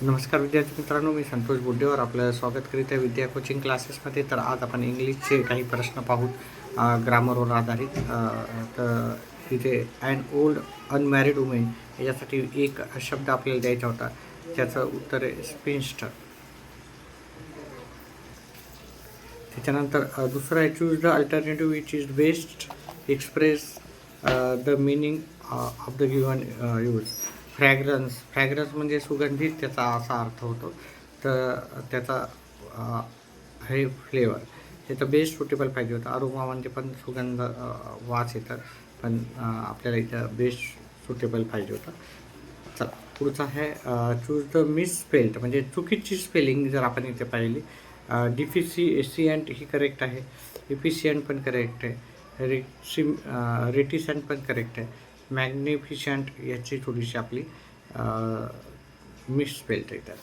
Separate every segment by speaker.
Speaker 1: नमस्कार विद्यार्थी मित्रांनो, मी संतोष बोड्डेवर आपलं स्वागत करीत आहे विद्या कोचिंग क्लासेसमध्ये. तर आज आपण इंग्लिशचे काही प्रश्न पाहू ग्रामरवर आधारित. तर इथे ॲन ओल्ड अनमॅरिड वुमेन याच्यासाठी एक शब्द आपल्याला द्यायचा होता, त्याचं उत्तर आहे स्पिन्स्टर. त्याच्यानंतर दुसरं आहे choose the alternative which is best express the meaning of the given use. Fragrance म्हणजे सुगंधित, त्याचा असा अर्थ होतो. तर त्याचा हे फ्लेवर, त्याचं बेस्ट सुटेबल पाहिजे होतं. अरोमा म्हणजे पण सुगंध, वास येतात, पण आपल्याला इथं बेस्ट सुटेबल पाहिजे होतं. चला पुढचा आहे चूज द मिसस्पेल्ड म्हणजे चुकीची स्पेलिंग जर आपण इथे पाहिली. डिफिशियंट ही करेक्ट आहे, इफिशियंट पण करेक्ट आहे, रेटिसंट पण करेक्ट आहे, मॅग्निफिशंट याची थोडीशी आपली मिसस्पेल्ड येतात.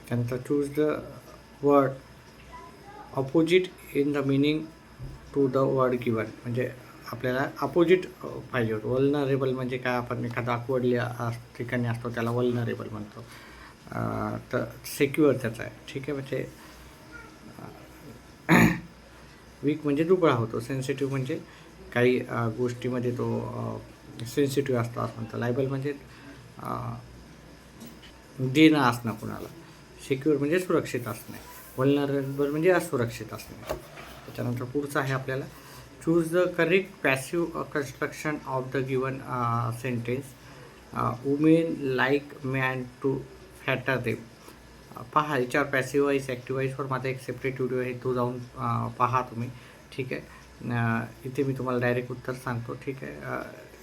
Speaker 1: त्यानंतर choose the word opposite in the meaning to the word given म्हणजे आपल्याला अपोजिट पाहिजे होतं. वल्नरेबल म्हणजे काय, आपण एखादा अकवर्डल्या ठिकाणी असतो त्याला वल्नरेबल म्हणतो. तर सेक्युअर त्याचा आहे, ठीक आहे. म्हणजे वीक म्हणजे दुबळा होतो. सेन्सिटिव्ह म्हणजे काही गोष्टीमध्ये तो सेन्सिटिव्ह असतो असं म्हणतो. लायबल म्हणजे देणं असणं कुणाला. सिक्युअर म्हणजे सुरक्षित असणे. वल्नरेबल म्हणजे असुरक्षित असणे. त्याच्यानंतर पुढचं आहे आपल्याला choose the correct passive construction of the given sentence. Women like man to flatter them. पहा, याच्यावर पॅसिव्ह वाईज ॲक्टिव्ह वाईजवर माझा एक सेपरेट व्हिडिओ आहे, तो जाऊन पहा तुम्ही, ठीक आहे. इथे मी तुम्हाला डायरेक्ट उत्तर सांगतो, ठीक आहे.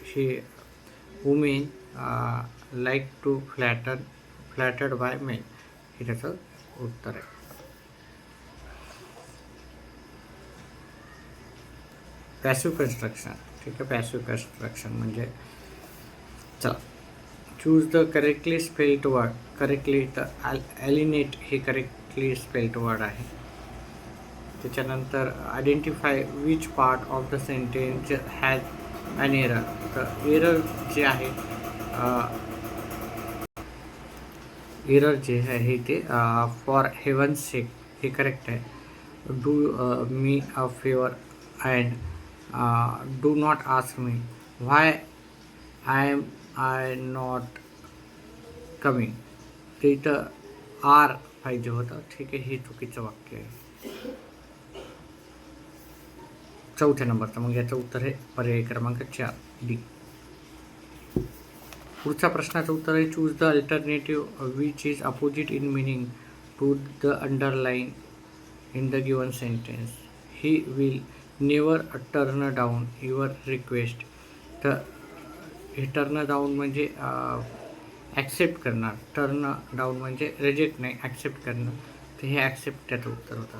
Speaker 1: हे women like to flattered by men, हे त्याचं उत्तर आहे. पॅसिव्ह कन्स्ट्रक्शन, ठीक आहे. पॅसिव्ह कन्स्ट्रक्शन म्हणजे चला choose the correctly spelled word. Correctly तर ॲलिनेट हे करेक्टली स्पेल्ड वर्ड आहे. त्याच्यानंतर identify which part of the sentence has an error. तर एरर जे आहे, एरर जे आहे ते फॉर हेवन्स सेक हे करेक्ट आहे. Do me a favour and do not ask me why I not coming. ते इथं आर पाहिजे होतं, ठीक आहे. हे चुकीचं वाक्य आहे. चौथ्या नंबरचं, मग याचं उत्तर आहे पर्याय क्रमांक 4 डी. पुढच्या प्रश्नाचं उत्तर आहे choose the alternative which is opposite in meaning to the underline in the given sentence. He will never turn down your request. तर हे टर्न डाऊन म्हणजे ॲक्सेप्ट करणार, टर्न डाऊन म्हणजे रिजेक्ट नाही, ॲक्सेप्ट करणं. तर हे ॲक्सेप्ट त्याचं उत्तर होतं.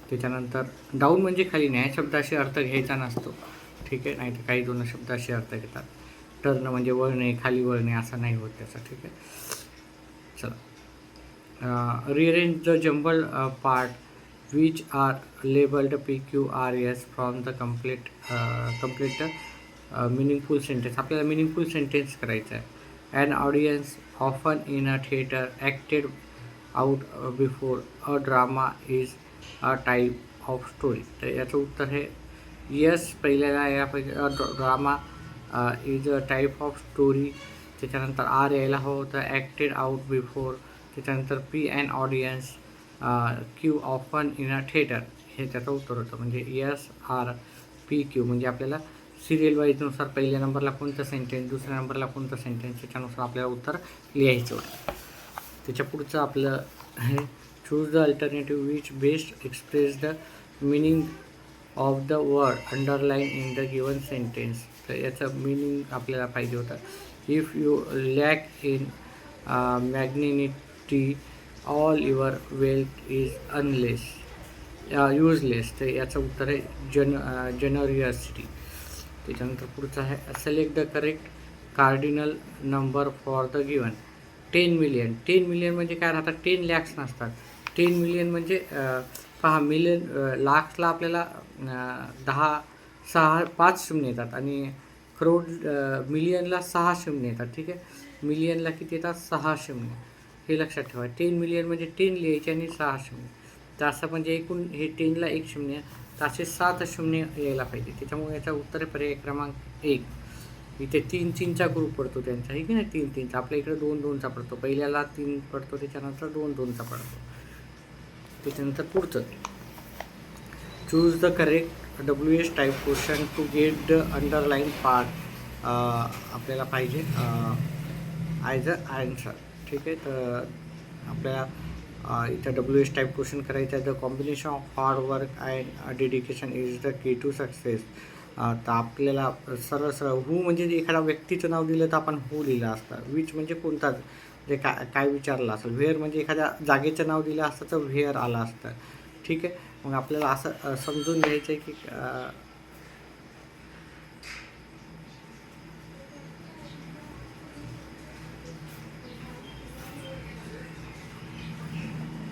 Speaker 1: त्याच्यानंतर डाऊन म्हणजे खाली नाही, शब्दाशी अर्थ घ्यायचा नसतो, ठीक आहे. नाही तर काही दोन शब्दाशी अर्थ घेतात. टर्न म्हणजे वळणे, खाली वळणे असं नाही होत त्याचा, ठीक आहे. चला rearrange the jumble part which are labelled PQRS from the complete meaningful sentence. आपल्याला मिनिंगफुल सेंटेन्स करायचं आहे. An audience often in a theatre acted out before a drama is a type of story. तर याचं उत्तर हे S पहिल्याला यापैकी drama is a type of story. त्याच्यानंतर आर यायला हवं होतं ॲक्टेड आउट बिफोर. त्याच्यानंतर P an audience, Q often in a theatre, हे त्याचं उत्तर होतं. म्हणजे यस आर पी क्यू म्हणजे आपल्याला सिरियल वाईजनुसार पहिल्या नंबरला कोणतं सेंटेन्स, दुसऱ्या नंबरला कोणतं सेंटेन्स, त्याच्यानुसार आपल्याला उत्तर लिहायचं होतं. त्याच्या पुढचं आपलं हे choose the alternative which best express the meaning of the word underline in the given sentence. तर याचं मिनिंग आपल्याला पाहिजे होतं. If you lack in magnanimity all your wealth is useless. तर याचं उत्तर आहे जनरियसिटी. त्याच्यानंतर पुढचं आहे select the correct cardinal number for the given. 10 million. 10 million म्हणजे काय राहतात, 10 लॅक्स नसतात. 10 मिलियन म्हणजे पहा, मिलियन लाखला आपल्याला 5 शून्य येतात आणि करोड मिलियनला 6 शून्य येतात. ठीक आहे. मिलियनला किती येतात? 6 शून्य. हे लक्षात ठेवा. 10 मिलियन म्हणजे 10 लिहायचे आणि 6 शून्य. तर असं म्हणजे एकूण हे 10ला 1 शून्य, तर असे 7 शून्य यायला पाहिजे. त्याच्यामुळे याचा उत्तर आहे पर्याय क्रमांक 1. इथे 3 3चा ग्रुप पडतो त्यांचा, आहे की नाही? 3 3चा. आपल्या इकडे 2 2चा पडतो. पहिल्याला 3 पडतो, त्याच्यानंतर 2 2चा पडतो. त्याच्यानंतर पुढचं, choose the correct WH type question to get the underline part आपल्याला पाहिजे ॲज अ आन्सर. ठीक आहे. तर आपल्याला इथं WH टाईप क्वेश्चन करायचं आहे. The combination of hard work and dedication is the key to success. तर आपल्याला सरळ सरळ हू म्हणजे एखाद्या व्यक्तीचं नाव दिलं तर आपण हू लिहिलं असतं. विच म्हणजे कोणता, जे काय विचारलं असेल. व्हेअर म्हणजे एखाद्या जागेचं नाव दिलं असतं तर व्हेअर आलं असतं. ठीक आहे. मग आपल्याला असं समजून घ्यायचं आहे की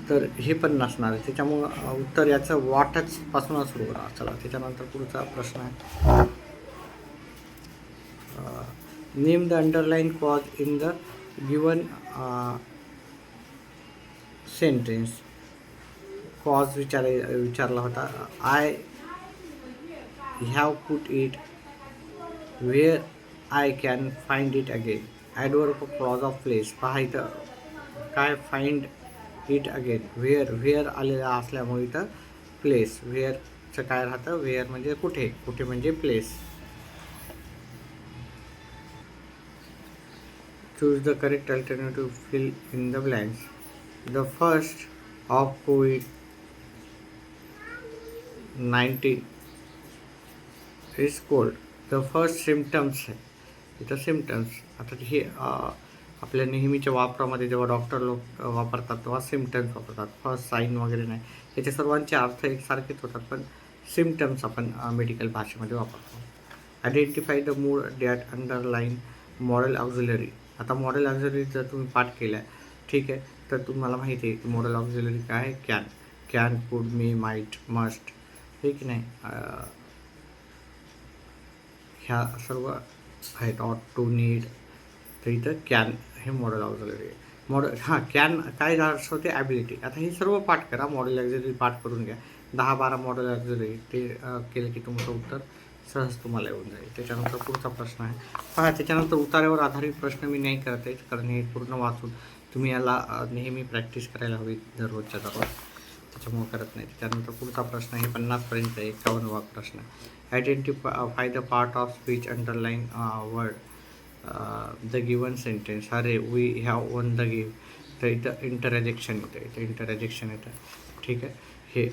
Speaker 1: तर हे पण नसणार आहे. त्याच्यामुळं उत्तर याचं वाटच पासूनच सुरू करा. चला त्याच्यानंतर पुढचा प्रश्न आहे. Name the underline clause in the given sentence. Clause विचारला होता. I have put it wear I can find it again. Adverb clause of place. पहा इथं काय, फाइंड इट अगेन. व्हेअर आलेला असल्यामुळे इथं प्लेस. व्हेअरचं काय राहतं? व्हेअर म्हणजे कुठे, कुठे म्हणजे place. Choose the correct alternative, fill in the blanks. The first of COVID-19 is cold. The first symptoms आहे इथं. सिम्टम्स आता हे आपल्या नेहमीच्या वापरामध्ये जेव्हा डॉक्टर लोक वापरतात तेव्हा सिम्टम्स वापरतात. फर्स्ट साईन वगैरे नाही. याचे सर्वांचे अर्थ एकसारखेच होतात, पण सिम्टम्स आपण मेडिकल भाषेमध्ये वापरतो. Identify the mood that underline moral auxiliary. आता मॉरल ऑक्झिलरी जर तुम्ही पाठ केला, ठीक आहे, तर तुम्हाला माहिती आहे की मॉरल ऑक्झिलरी काय आहे. कॅन, कुड, मे, माईट, मस्ट, हे की नाही, ह्या सर्व आहेत. ऑट, टू, नीड. तर इथं कॅन हे मॉडल ऑक्झिलरी आहे. कॅन काय दर्शवते? ॲबिलिटी. आता हे सर्व पाठ करा. मॉडल ऑक्झिलरी पाठ करून घ्या. 10-12 मॉडल ऑक्झिलरी ते केलं की तुमचं उत्तर सहज तुम्हाला येऊन जाईल. त्याच्यानंतर पुढचा प्रश्न आहे. पहा, त्याच्यानंतर उतार्यावर आधारित प्रश्न मी नाही करत आहे, कारण हे पूर्ण वाचून तुम्ही याला नेहमी प्रॅक्टिस करायला हवी दररोजच्या दररोज. त्याच्यामुळे करत नाही. त्याच्यानंतर पुढचा प्रश्न आहे 50पर्यंत 51वा प्रश्न. Identify the part of speech underline word the given sentence. अरे we have won the game. तर इथं इंटरजेक्शन येतं. ठीक आहे. हे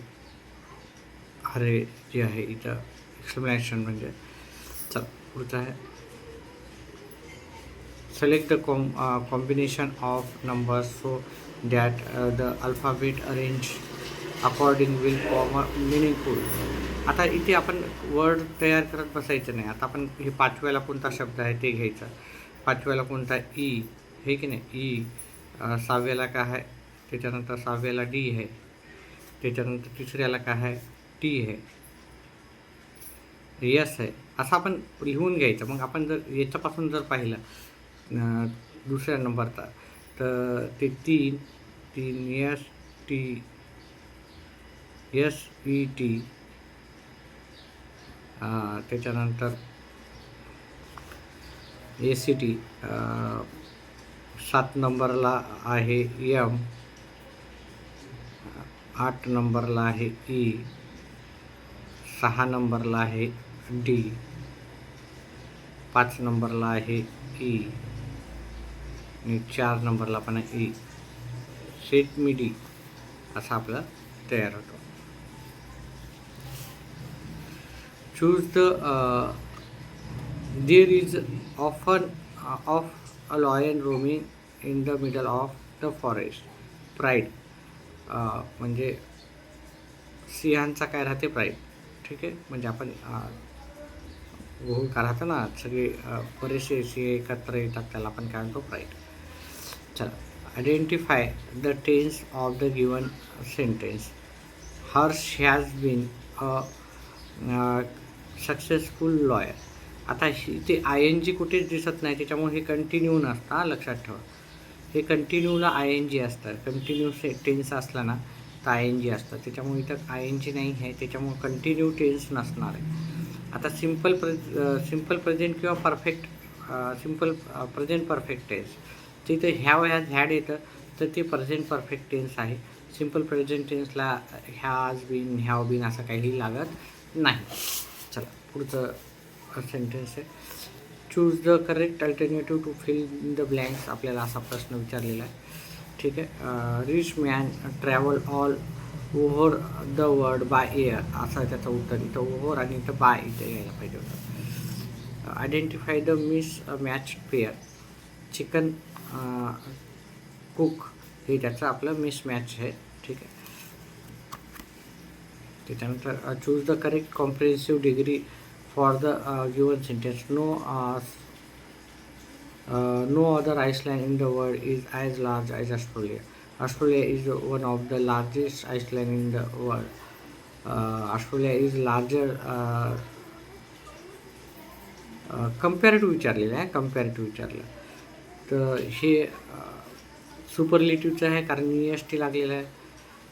Speaker 1: अरे जे आहे इथं एक्सप्लेनेशन म्हणजे. चल पुढचं आहे. Select the combination of numbers so that the alphabet arrange according will form meaningful. आता इथे आपण वर्ड तयार करत बसायचं नाही. आता आपण हे 5व्याला कोणता शब्द आहे ते घ्यायचा. 5व्याला कोणता? ई, हे की नाही, ई. 6व्याला काय आहे? त्याच्यानंतर 6व्याला डी आहे. त्याच्यानंतर 3ऱ्याला काय आहे? टी आहे. यस आहे. असं आपण लिहून घ्यायचं. मग आपण जर याच्यापासून जर पाहिलं दुसऱ्या नंबरचा, तर ते 3 S T, S E T. त्याच्यानंतर ए सी टी. 7 नंबरला आहे एम. 8 नंबरला आहे ई. 6 नंबरला आहे डी. 5 नंबरला आहे ई आणि 4 नंबरला पण आहे ई. सेट मी डी असा आपला तयार होतो. Choose the there is often of a lion roaming in the middle of the forest. Pride म्हणजे सिंहांचा काय राहते? प्राईड. ठीक आहे. म्हणजे आपण का राहतं ना, सगळे बरेचसे सिंह एकत्र येतात, त्याला आपण काय म्हणतो? प्राईड. चला. Identify the tense of the given sentence. Harsh has been a successful lawyer. आता इथे आय एन जी कुठेच दिसत नाही, त्याच्यामुळे हे कंटिन्यू नसतं, हां लक्षात ठेवा. हे कंटिन्यूला आय एन जी असतं. कंटिन्यू टेन्स असला ना तर आय एन जी असतं, त्याच्यामुळे इथं आय एन जी नाही आहे, त्याच्यामुळे कंटिन्यू टेन्स नसणार आहे. आता सिम्पल प्रेझेंट किंवा perfect simple present perfect tense, तिथे हॅड येतं तर ते प्रेझेंट परफेक्ट टेन्स आहे. सिम्पल प्रेझेंट टेन्सला हॅज बीन हॅव बीन असं काही लागत नाही. चला पुढचं सेंटेन्स आहे. Choose the correct alternative to fill in the blanks. आपल्याला असा प्रश्न विचारलेला आहे. ठीक आहे. Rich man travel all over the world by air, असं त्याचं उत्तर. इथं ओव्हर आणि इथं बाय इथं यायला पाहिजे होतं. Identify the miss match pair. Chicken cook हे त्याचं आपलं मिस मॅच आहे. ठीक आहे. त्याच्यानंतर choose the correct comprehensive degree for the given sentence. No other island in the world is as large as Australia. Australia is one of the largest islands in the world. Australia is larger. Comparative विचारलेलं आहे, comparative विचारलं तर हे सुपरलेटिव्हचं आहे, कारण S T लागलेलं आहे.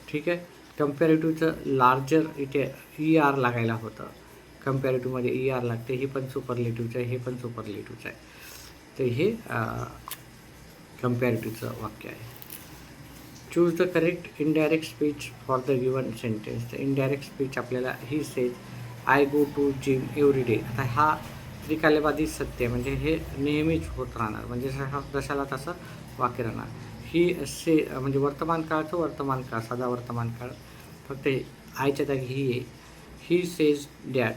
Speaker 1: ठीक आहे. कंपॅरेटिव्हचं लार्जर इथे ई आर लागायला होतं. कंपॅरेटिव्हमध्ये ई आर लागते. हे पण सुपरलेटिव्हचं आहे, हे पण सुपरलेटिव्हचं आहे. तर हे कंपॅरेटिव्हचं वाक्य आहे. Choose the correct indirect speech for the given sentence. तर इनडायरेक्ट स्पीच आपल्याला he says I go to gym every day. आता हा त्रिकालबाधित सत्य, म्हणजे हे नेहमीच होत राहणार, म्हणजे जशाला तसं वाक्य राहणार. ही म्हणजे वर्तमान काळाचं वर्तमान काळ, साधा वर्तमान काळ, फक्त आयच्या जागी ही आहे. He says that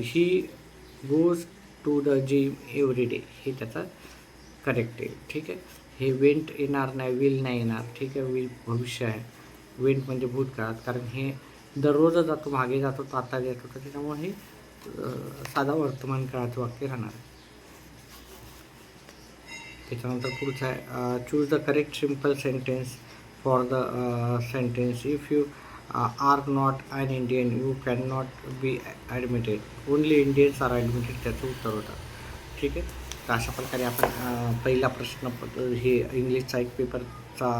Speaker 1: he goes to the gym every day, हे त्याचं करेक्ट आहे. ठीक आहे. हे वेंट येणार नाही, विल नाही येणार. ठीक आहे. विल भविष्य आहे, वेंट म्हणजे भूतकाळात, कारण हे दररोजच जातो, मागे जातो, तो आता येतो, तर त्याच्यामुळे हे साधा वर्तमान काळाचं वाक्य राहणार आहे. त्याच्यानंतर पुढचं आहे choose the correct simple sentence for the sentence. If you are not an Indian you can not be admitted. Only Indians are admitted, त्याचं उत्तर होतं. ठीक आहे. तर अशा प्रकारे आपण पहिला प्रश्न हे इंग्लिशचा एक पेपरचा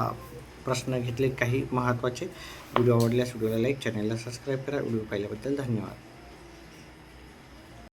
Speaker 1: प्रश्न घेतले काही महत्त्वाचे. व्हिडिओ आवडल्यास व्हिडिओला लाईक, चॅनलला सबस्क्राईब करा. व्हिडिओ पाहिल्याबद्दल धन्यवाद.